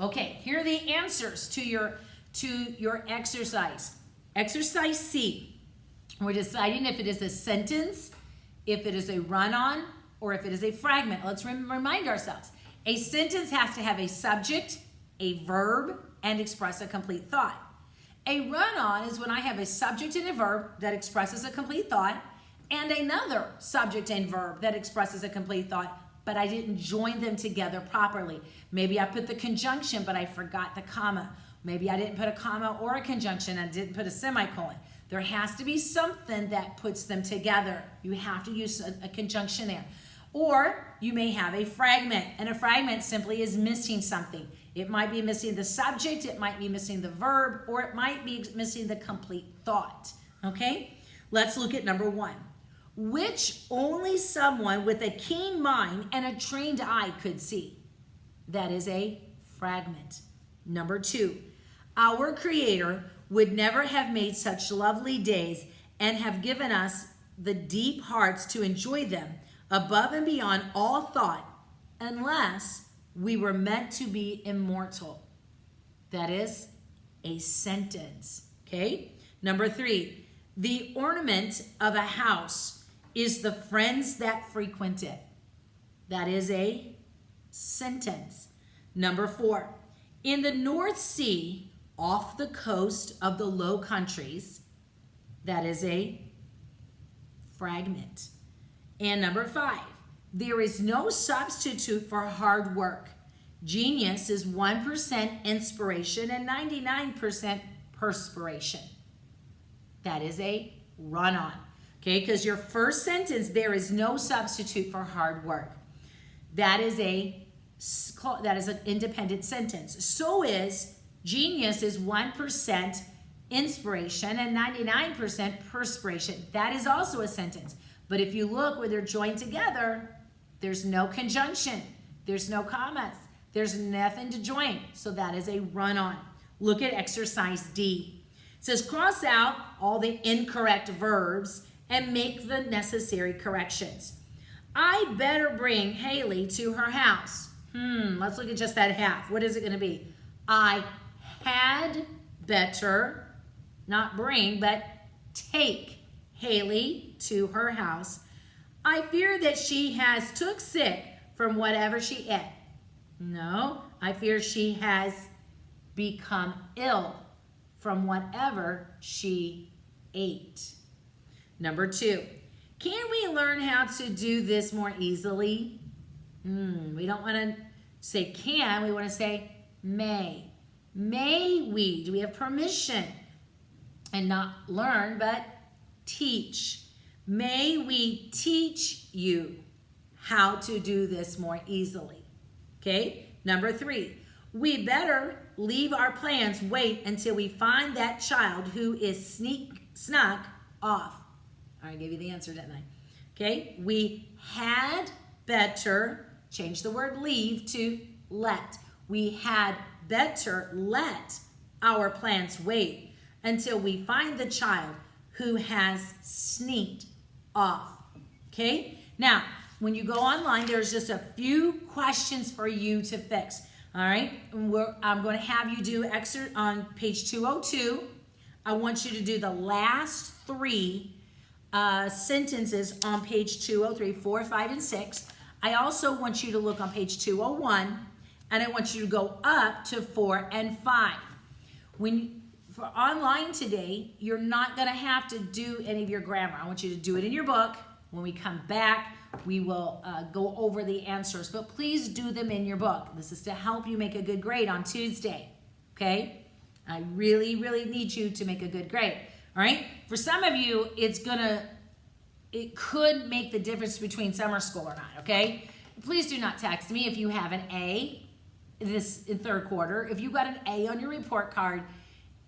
Okay, here are the answers to your exercise. Exercise C. We're deciding if it is a sentence, if it is a run-on, or if it is a fragment. Let's remind ourselves. A sentence has to have a subject, a verb, and express a complete thought. A run-on is when I have a subject and a verb that expresses a complete thought, and another subject and verb that expresses a complete thought, but I didn't join them together properly. Maybe I put the conjunction, but I forgot the comma. Maybe I didn't put a comma or a conjunction and didn't put a semicolon. There has to be something that puts them together. You have to use a conjunction there. Or you may have a fragment, and a fragment simply is missing something. It might be missing the subject, it might be missing the verb, or it might be missing the complete thought. Okay? Let's look at number 1. Which only someone with a keen mind and a trained eye could see. That is a fragment. Number 2. Our Creator would never have made such lovely days and have given us the deep hearts to enjoy them above and beyond all thought unless we were meant to be immortal. That is a sentence. Okay? Number 3. The ornament of a house is the friends that frequent it. That is a sentence. Number 4. In the North Sea, off the coast of the Low Countries, that is a fragment. And number 5, there is no substitute for hard work. Genius is 1% inspiration and 99% perspiration. That is a run-on. Okay, because your first sentence, there is no substitute for hard work. That is an independent sentence. So is genius is 1% inspiration and 99% perspiration. That is also a sentence. But if you look where they're joined together, there's no conjunction. There's no commas. There's nothing to join. So that is a run-on. Look at exercise D. It says cross out all the incorrect verbs and make the necessary corrections. I better bring Haley to her house. Let's look at just that half. What is it going to be? I had better, not bring, but take Haley to her house. I fear that she has took sick from whatever she ate. No, I fear she has become ill from whatever she ate. Number 2, can we learn how to do this more easily? We don't want to say can, we want to say may. May we? Do we have permission? And not learn, but teach. May we teach you how to do this more easily. Okay? Number 3, we better leave our plans, wait until we find that child who is snuck off. I gave you the answer, didn't I? Okay? We had better, change the word leave to let. We had better let our plans wait until we find the child who has sneaked off. Okay? Now, when you go online, there's just a few questions for you to fix. All right? I'm going to have you do excerpt on page 202. I want you to do the last 3 sentences on page 203, 4, 5, and 6. I also want you to look on page 201, and I want you to go up to 4 and 5. For online today, you're not going to have to do any of your grammar. I want you to do it in your book. When we come back, we will go over the answers, but please do them in your book. This is to help you make a good grade on Tuesday, okay? I really, really need you to make a good grade, all right? For some of you, it could make the difference between summer school or not, okay? Please do not text me if you have an A in 3rd quarter. If you got an A on your report card,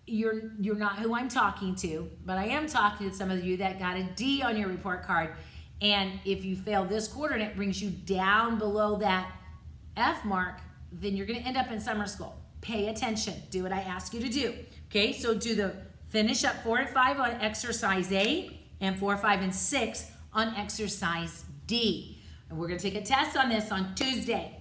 you're not who I'm talking to, but I am talking to some of you that got a D on your report card. And if you fail this quarter and it brings you down below that F mark, then you're going to end up in summer school. Pay attention. Do what I ask you to do. Okay, so finish up 4 and 5 on exercise A and 4, 5, and 6 on exercise D. And we're going to take a test on this on Tuesday.